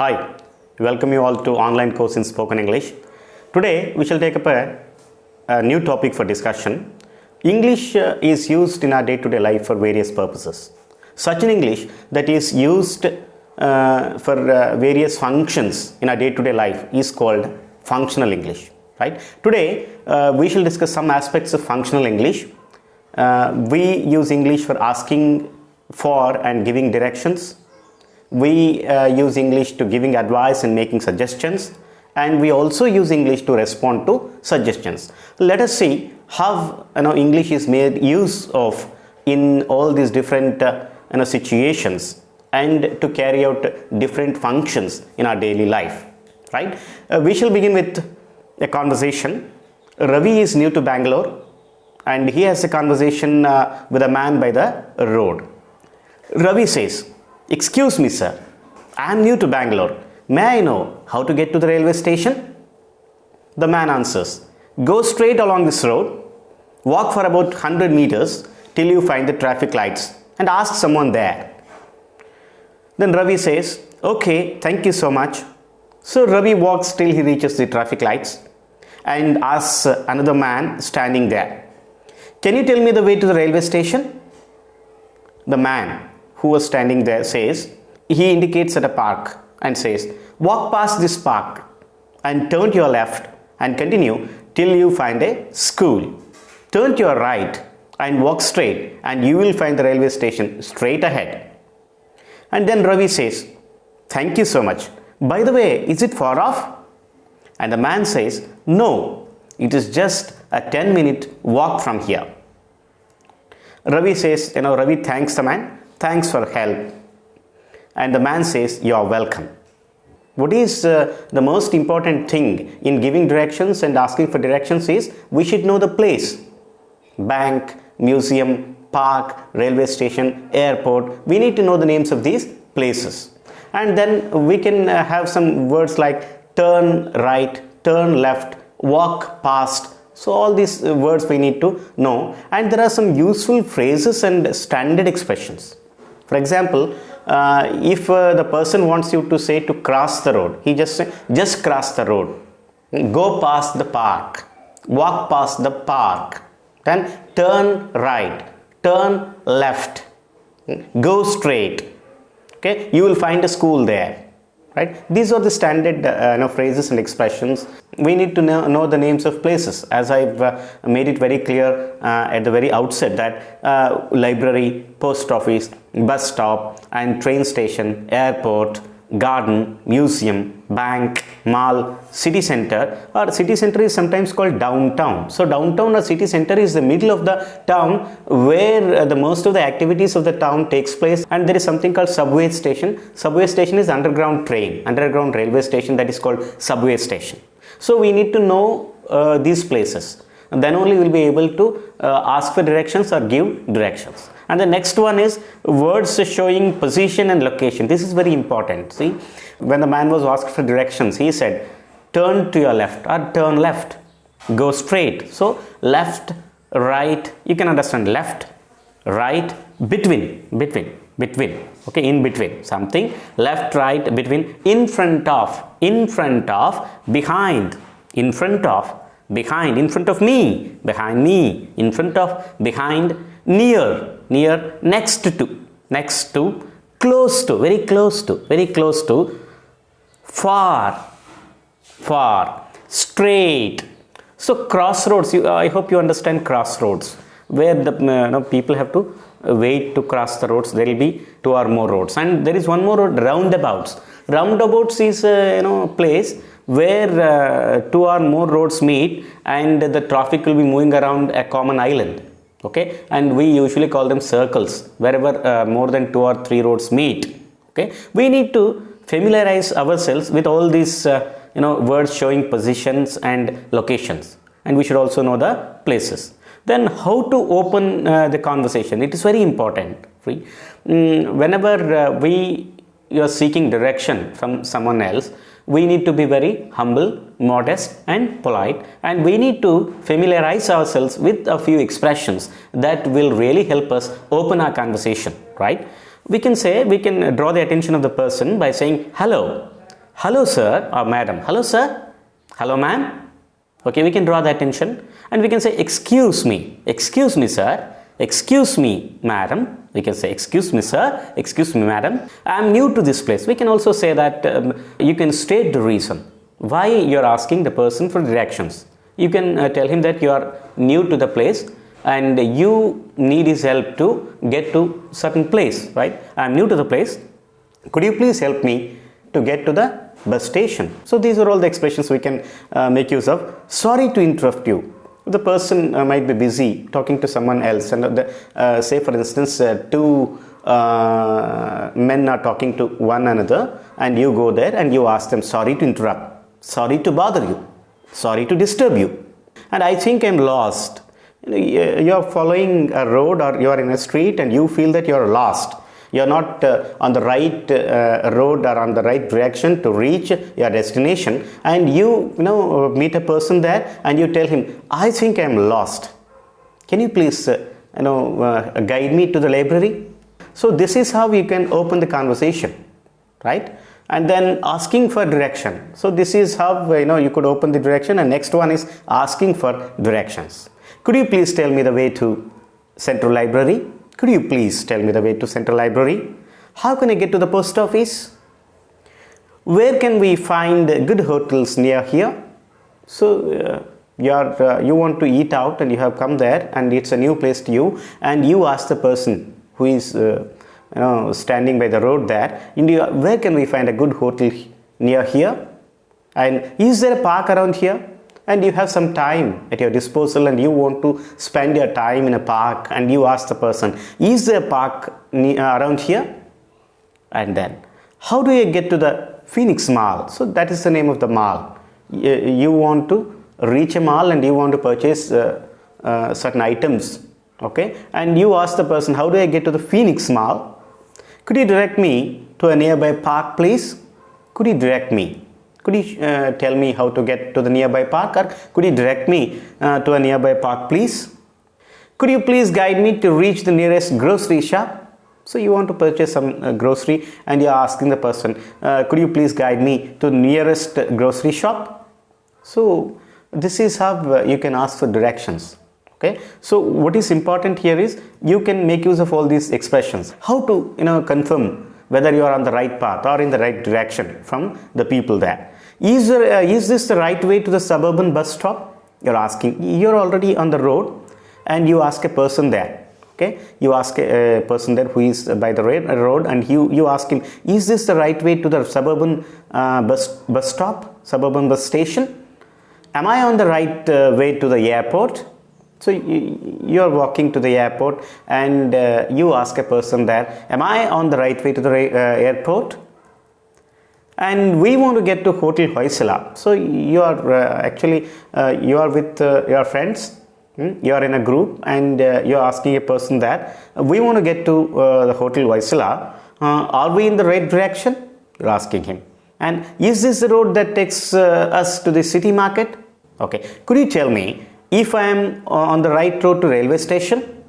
Hi, welcome you all to online course in spoken English. Today we shall take up a new topic for discussion. English is used in our day-to-day life for various purposes. Such an English that is used for various functions in our day-to-day life is called functional English. Right? Today we shall discuss some aspects of functional English. We use English for asking for and giving directions. We use English to giving advice and making suggestions, and we also use English to respond to suggestions. Let us see how English is made use of in all these different situations and to carry out different functions in our daily life. Right? We shall begin with a conversation. Ravi is new to Bangalore and he has a conversation with a man by the road. Ravi says, "Excuse me, sir, I am new to Bangalore. May I know how to get to the railway station?" The man answers, "Go straight along this road, walk for about 100 meters till you find the traffic lights and ask someone there." Then Ravi says, "Okay, thank you so much." So Ravi walks till he reaches the traffic lights and asks another man standing there, "Can you tell me the way to the railway station?" The man who was standing there says, he indicates at a park and says, "Walk past this park and turn to your left and continue till you find a school. Turn to your right and walk straight and you will find the railway station straight ahead." And then Ravi says, "Thank you so much. By the way, is it far off?" And the man says, "No, it is just a 10-minute walk from here." Ravi says, Ravi thanks the man. "Thanks for help." And the man says, "You are welcome." What is the most important thing in giving directions and asking for directions is we should know the place. Bank, museum, park, railway station, airport. We need to know the names of these places. And then we can have some words like turn right, turn left, walk past. So all these words we need to know. And there are some useful phrases and standard expressions. For example, if the person wants you to say to cross the road, he just cross the road, go past the park, walk past the park, then turn right, turn left, go straight. Okay, you will find a school there. Right? These are the standard phrases and expressions. We need to know the names of places, as I've made it very clear at the very outset that library, post office, bus stop and train station, airport, garden, museum, bank, mall, city center, or city center is sometimes called downtown. So downtown or city center is the middle of the town where the most of the activities of the town takes place, and there is something called subway station. Subway station is underground railway station, that is called subway station. So we need to know these places, and then only we will be able to ask for directions or give directions. And the next one is words showing position and location. This is very important. See, when the man was asked for directions, he said, "Turn to your left," or "Turn left," "Go straight." So left, right, you can understand left, right, between. Okay, in between something, left, right, between, in front of, behind, in front of, behind, in front of me, behind me, in front of, behind, near, next to, close to, very close to, far, straight. So crossroads, I hope you understand crossroads, where the people have to wait to cross the roads. There will be 2 or more roads, and there is one more road, roundabouts. Roundabouts is a place where 2 or more roads meet and the traffic will be moving around a common island. Okay, and we usually call them circles wherever more than 2 or 3 roads meet. Okay, we need to familiarize ourselves with all these words showing positions and locations, and we should also know the places. Then how to open the conversation? It is very important. Whenever you are seeking direction from someone else, we need to be very humble, modest and polite, and we need to familiarize ourselves with a few expressions that will really help us open our conversation. Right? We can draw the attention of the person by saying hello, hello sir or madam, hello sir, hello ma'am. Okay, we can draw the attention and we can say excuse me sir, excuse me madam. We can say excuse me sir, excuse me madam, I am new to this place. We can also say that you can state the reason why you are asking the person for directions. You can tell him that you are new to the place and you need his help to get to certain place, right? I am new to the place. Could you please help me to get to the bus station? So these are all the expressions we can make use of. Sorry to interrupt you. The person might be busy talking to someone else, and say for instance two men are talking to one another, and you go there and you ask them, sorry to interrupt, sorry to bother you, sorry to disturb you, and I think I'm lost. You are following a road or you are in a street and you feel that you are lost. You are not on the right road or on the right direction to reach your destination, and you meet a person there and you tell him, I think I am lost. Can you please guide me to the library? So this is how you can open the conversation, right? And then asking for direction. So this is how you could open the direction. And next one is asking for directions. Could you please tell me the way to Central Library? Could you please tell me the way to Central Library? How can I get to the post office? Where can we find good hotels near here? So you want to eat out and you have come there and it's a new place to you, and you ask the person who is standing by the road there, where can we find a good hotel near here? And is there a park around here? And you have some time at your disposal and you want to spend your time in a park, and you ask the person, is there a park around here? And then, how do you get to the Phoenix Mall? So that is the name of the mall. You want to reach a mall and you want to purchase certain items, okay? And you ask the person, how do I get to the Phoenix Mall? Could you direct me to a nearby park, please? Could you direct me? Could you tell me how to get to the nearby park, or could you direct me to a nearby park, please? Could you please guide me to reach the nearest grocery shop? So you want to purchase some grocery and you are asking the person, could you please guide me to the nearest grocery shop? So this is how you can ask for directions. Okay. So what is important here is you can make use of all these expressions. How to confirm whether you are on the right path or in the right direction from the people there. Is this the right way to the suburban bus stop? You're asking. You're already on the road and you ask a person there. Okay, you ask a person there who is by the road, and you ask him, is this the right way to the suburban bus stop, suburban bus station? Am I on the right way to the airport? So you're walking to the airport and you ask a person there, am I on the right way to the airport? And we want to get to Hotel Hoysala. So you are you are with your friends. You are in a group and you are asking a person that we want to get to the Hotel Hoysala. Are we in the right direction? You're asking him. And is this the road that takes us to the city market? Okay. Could you tell me if I am on the right road to railway station?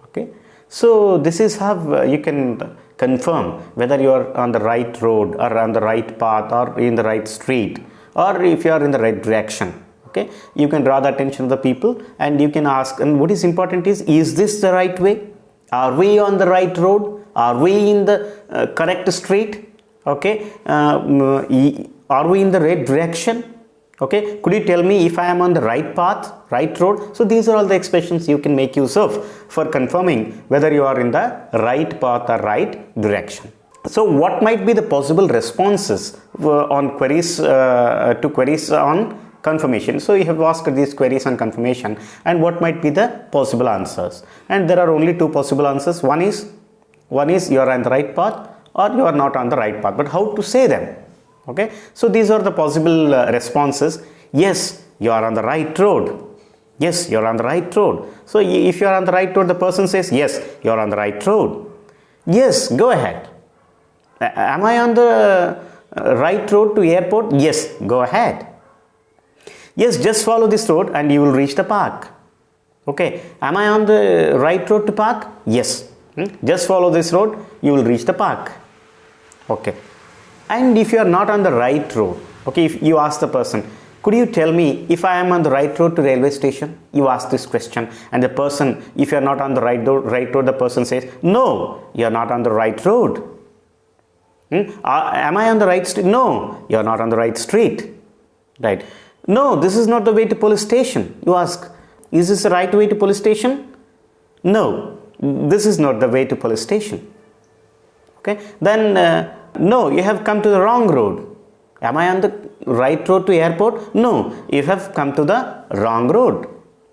Okay. So this is how you can confirm whether you are on the right road or on the right path or in the right street, or if you are in the right direction. Okay, you can draw the attention of the people and you can ask, and what is important is this the right way? Are we on the right road? Are we in the correct street? Okay, are we in the right direction? Okay, could you tell me if I am on the right path, right road? So these are all the expressions you can make use of for confirming whether you are in the right path or right direction. So what might be the possible responses on queries to queries on confirmation? So you have asked these queries on confirmation, and what might be the possible answers? And there are only two possible answers. One is you are on the right path or you are not on the right path, but how to say them? Okay, so these are the possible responses. Yes, you are on the right road. Yes, you are on the right road. So if you are on the right road, the person says, yes, you are on the right road. Yes, go ahead. Am I on the right road to airport? Yes, go ahead. Yes, just follow this road and you will reach the park. Okay, am I on the right road to park? Yes, just follow this road, you will reach the park. Okay. And if you are not on the right road, okay, if you ask the person, could you tell me if I am on the right road to railway station? You ask this question, and the person, if you are not on the right road, the person says, no, you are not on the right road. Am I on the right street? No, you are not on the right street. Right? No, this is not the way to police station. You ask, is this the right way to police station? No, this is not the way to police station. Okay, then no, you have come to the wrong road. Am I on the right road to airport? No, you have come to the wrong road.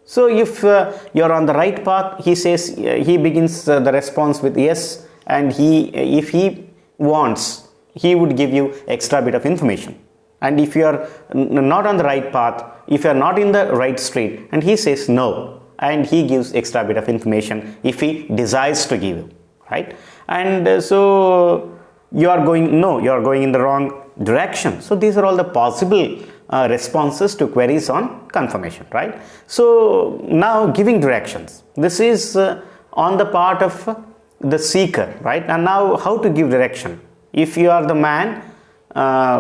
So if you are on the right path, he says, he begins the response with yes, and if he wants, he would give you extra bit of information. And if you are not on the right path, if you are not in the right street, and he says no, and he gives extra bit of information if he desires to give you, right? And so you are going, no, you are going in the wrong direction. So these are all the possible responses to queries on confirmation, right? So now giving directions, this is on the part of the seeker, right? And now how to give direction? If you are the man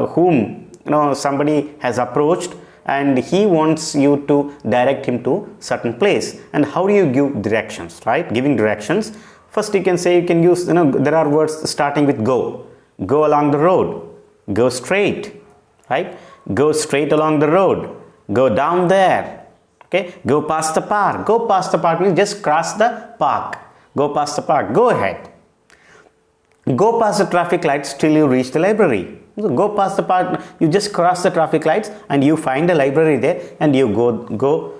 whom somebody has approached and he wants you to direct him to certain place, and how do you give directions, right? Giving directions, first you can say, you can use, there are words starting with go along the road, go straight, right? Go straight along the road, go down there, okay? Go past the park. Go past the park means just cross the park. Go past the park, go ahead. Go past the traffic lights till you reach the library. So go past the park, you just cross the traffic lights and you find a library there, and you go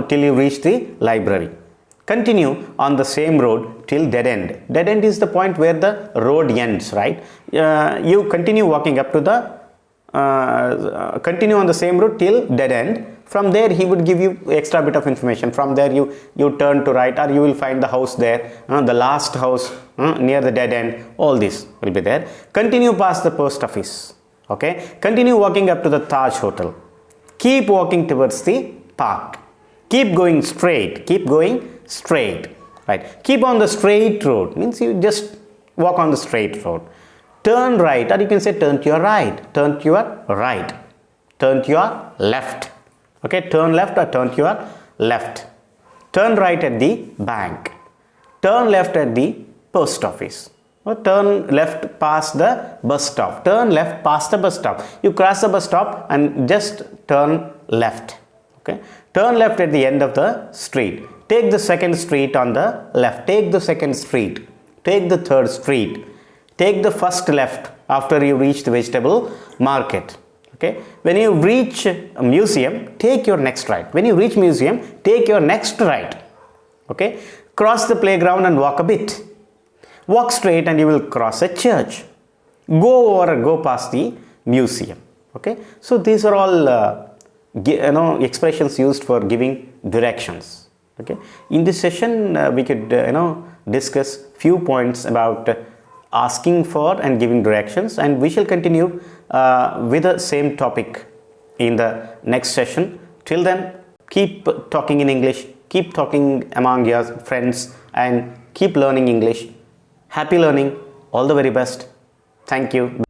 till you reach the library. Continue on the same road till dead end. Dead end is the point where the road ends, right? You continue walking up to the continue on the same road till dead end. From there he would give you extra bit of information. From there you turn to right, or you will find the house there, the last house near the dead end. All this will be there. Continue past the post office, okay? Continue walking up to the Taj Hotel. Keep walking towards the park. Keep going straight, right? Keep on the straight road, means you just walk on the straight road. Turn right, or you can say turn to your right, turn to your right, turn to your left, okay? Turn left or turn to your left. Turn right at the bank, turn left at the post office, or turn left past the bus stop, turn left past the bus stop. You cross the bus stop and just turn left, okay? Turn left at the end of the street. Take the second street on the left. Take the second street. Take the third street. Take the first left after you reach the vegetable market. Okay. When you reach a museum, take your next right. When you reach museum, take your next right. Okay. Cross the playground and walk a bit. Walk straight and you will cross a church. Go over and go past the museum. Okay. So these are all expressions used for giving directions. Okay. In this session we could discuss few points about asking for and giving directions, and we shall continue with the same topic in the next session. Till then, keep talking in English, keep talking among your friends, and keep learning English. Happy learning. All the very best. Thank you.